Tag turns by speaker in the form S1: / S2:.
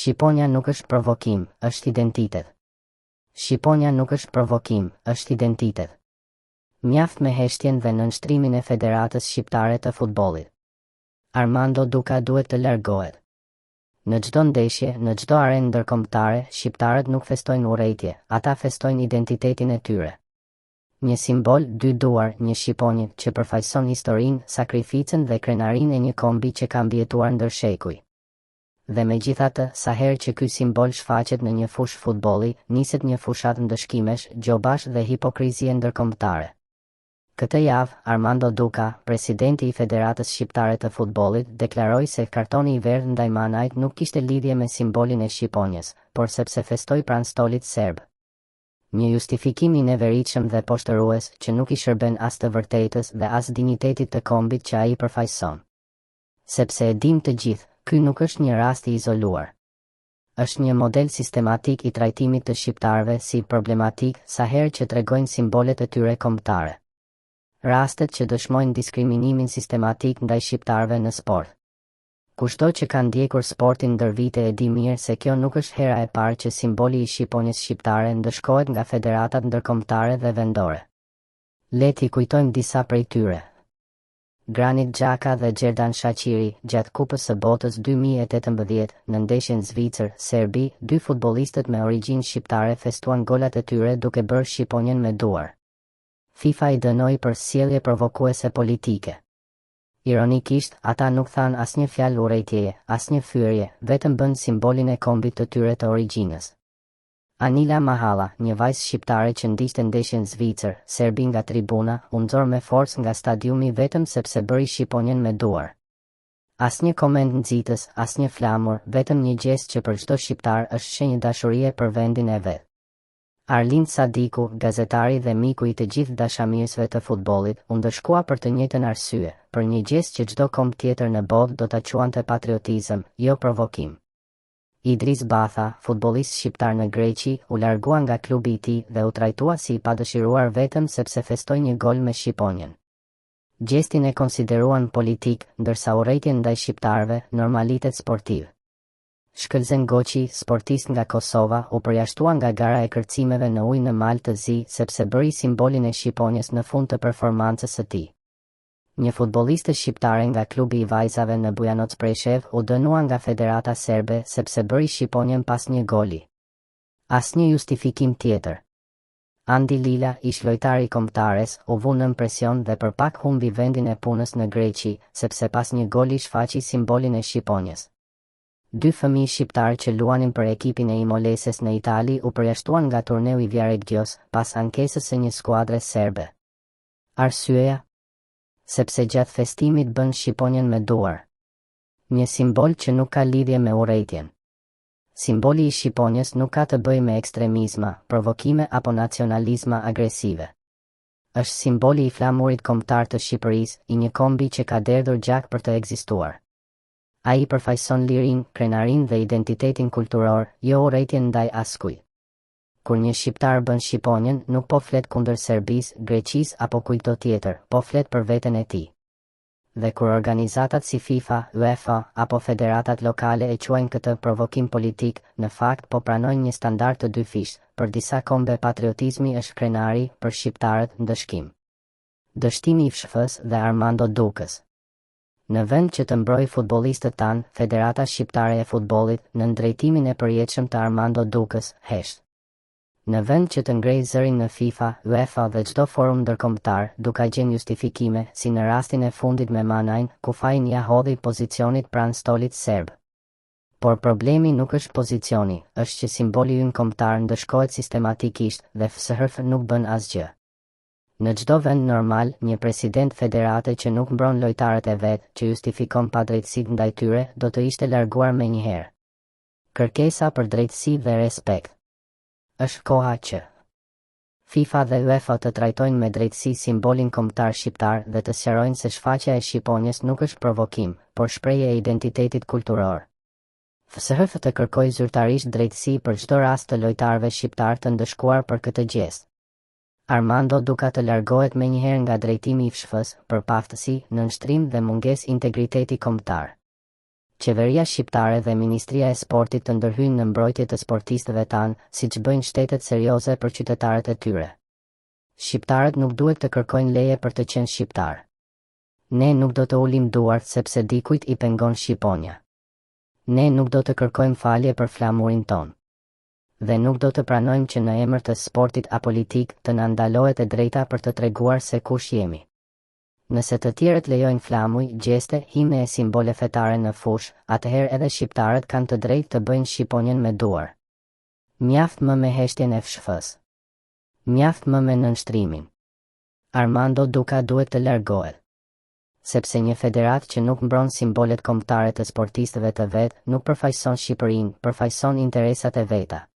S1: Shqiponia nuk është provokim, është identitet. Shqiponia nuk është provokim, është identitet. Mjaft me heshtjen dhe nënshtrimin e Federatës Shqiptare të Futbollit. Armando Duka duhet të largohet. Në çdo ndeshje, në çdo arenë ndërkombëtare, shqiptarët nuk festojnë urrejtje, ata festojnë identitetin e tyre. Një simbol, dy duar, një shqiponjë që përfaqëson historinë, sakrificën dhe krenarinë e një kombi që ka mbijetuar ndër shekuj. Dhe megjithatë, sa herë që ky simbol shfaqet në një fushë futbolli, niset një fushatë ndëshkimesh, gjobash dhe hipokrizie ndërkombëtare. Këtë javë, Armando Duka, presidenti i Federatës Shqiptare të Futbollit, deklaroi se kartoni i verdhë ndaj Manajt nuk kishte lidhje me simbolin e Shqiponjës, por sepse festoi pranë stolit serb. Një justifikim i neveritshëm dhe poshtërues që nuk i shërben as të vërtetës dhe as dinjitetit të kombit që ai përfaqëson. Sepse e dim të gjithë, ky nuk është një rast i izoluar. Është një model sistematik i trajtimit të shqiptarëve si problematik sa herë që tregojnë simbolet e tyre kombëtare. Rastet që dëshmojnë diskriminimin sistematik ndaj shqiptarëve në sport. Kushto që ka ndjekur sportin ndër vite e di mirë se kjo nuk është hera e parë që simboli i Shqiponjës shqiptare ndëshkohet nga federatat ndërkombëtare dhe vendore. Le t'i kujtojmë disa prej tyre. Granit Xhaka dhe Xherdan Shaqiri, gjatë Kupës së Botës 2018, në ndeshjen Zvicër-Serbi, dy futbollistët me origjinë shqiptare festuan golat e tyre duke bërë Shqiponjën me duar. FIFA i dënoi për sjellje provokuese politike. Ironikisht, ata nuk than asnjë fjalë urrejtjeje, asnjë fyerje, vetëm bën simbolin e kombit të tyre të origjinës. Anila Mahala, një vajzë shqiptare që ndiqte ndeshjen Zvicër-Serbi nga tribuna, u nxor me forcë nga stadiumi vetëm sepse bëri Shqiponjën me duar. Asnjë koment nxitës, asnjë flamur, vetëm një gjest që për çdo shqiptar është shenjë dashurie për vendin e vet. Arlind Sadiku, gazetari dhe miku i të gjithë dashamirësve të futbollit, u ndëshkua për të njëjtën arsye, për një gjest që çdo komb tjetër në botë do ta quante patriotizëm, jo provokim. Idris Batha, futbollist shqiptar në Greqi, u largua nga klubi i tij dhe u trajtua si i padëshiruar vetëm sepse festoi një gol me Shqiponjën. Gjestin e konsideruan politik, ndërsa urrejtjen ndaj shqiptarëve normalitet sportiv. Shkëlzen Goqi, sportist nga Kosova, u përjashtua nga gara e kërcimeve në ujë në mal të zi sepse bëri simbolin e Shqiponjës në fund të performancës së tij. Një futbolliste shqiptare nga klubi i vajzave në Bujanoc Preshev u dënua nga Federata Serbe sepse bëri Shqiponjën pas një goli. Asnjë justifikim tjetër. Andi Lila, ish lojtari i kombëtares, u vu nën presion dhe për pak humbi vendin e punës në Greqi, sepse pas një goli shfaqi simbolin e Shqiponjës. Dy fëmijë shqiptar që luanin për ekipin e Imoleses në Itali u përjashtuan nga turneu i Viaregjos pas ankesës së një skuadre serbe. Arsyeja? Sepse gjatë festimit bën Shqiponjën me duar. Një simbol që nuk ka lidhje me urrejtjen. Simboli i Shqiponjës nuk ka të bëjë me ekstremizma, provokime apo nacionalizma agresive. Është simboli i flamurit kombëtar të Shqipërisë, i një kombi që ka derdhur gjak për të ekzistuar. Ai përfaqëson lirinë, krenarinë dhe identitetin kulturor, jo urrejtjen ndaj askujt. Kur një shqiptar bën Shqiponjën, nuk po flet kundër Serbisë, Greqisë apo kujtdo tjetër, po flet për veten e tij. Dhe kur organizatat si FIFA, UEFA apo federatat lokale e quajnë këtë provokim politik, në fakt po pranojnë një standard të dyfishtë. Për disa kombe patriotizmi është krenari, për shqiptarët ndëshkim. Dështimi i FSHF-s dhe Armando Dukës. Në vend që të mbrojë futbollistët tanë, Federata Shqiptare e Futbollit, në drejtimin e përjetshëm të Armando Dukës, hesht. Në vend që të ngrejë zërin në FIFA, UEFA dhe çdo forum ndërkombëtar, duke gjenë justifikime, si në rastin e fundit me Manajn, ku fajin ja hodhi pozicionit pranë stolit serb. Por problemi nuk është pozicioni, është që simboli ynë kombëtar ndëshkohet sistematikisht dhe FSHF nuk bën asgjë. Në çdo vend normal, një president federate që nuk mbron lojtarët e vet, që justifikon padrejtësitë ndaj tyre, do të ishte larguar menjëherë. Kërkesa për drejtësi dhe respekt. Është koha që FIFA dhe UEFA të trajtojnë me drejtësi simbolin kombëtar shqiptar dhe të sqarojnë se shfaqja e Shqiponjës nuk është provokim, por shprehje e identitetit kulturor. FSHF të kërkojë zyrtarisht drejtësi për çdo rast të lojtarëve shqiptar të ndëshkuar për këtë gjestë. Armando Duka të largohet menjëherë nga drejtimi i FSHF-s për paftësi, nënshtrim dhe mungesë integriteti kombëtar. Qeveria shqiptare dhe Ministria e Sportit të ndërhyjnë në mbrojtje të sportistëve tanë, siç bëjnë shtetet serioze për qytetarët e tyre. Shqiptarët nuk duhet të kërkojnë leje për të qenë shqiptar. Ne nuk do të ulim duart sepse dikujt i pengon Shqiponia. Ne nuk do të kërkojmë falje për flamurin ton. Dhe nuk do të pranojmë që në emër të sportit apolitik të na ndalohet e drejta për të treguar se kush jemi. Nëse të tjerët lejojnë flamuj, gjeste, himne e simbole fetare në fush, atëherë edhe shqiptarët kanë të drejtë të bëjnë Shqiponien me duar. Mjaft më me heshtjen e FSHF-s. Mjaft më me nënshtrimin. Armando Duka duhet të largohet. Sepse një federat që nuk mbron simbolet kombëtare të sportistëve të vet, nuk përfaqëson Shqipërinë, përfaqëson interesat e veta.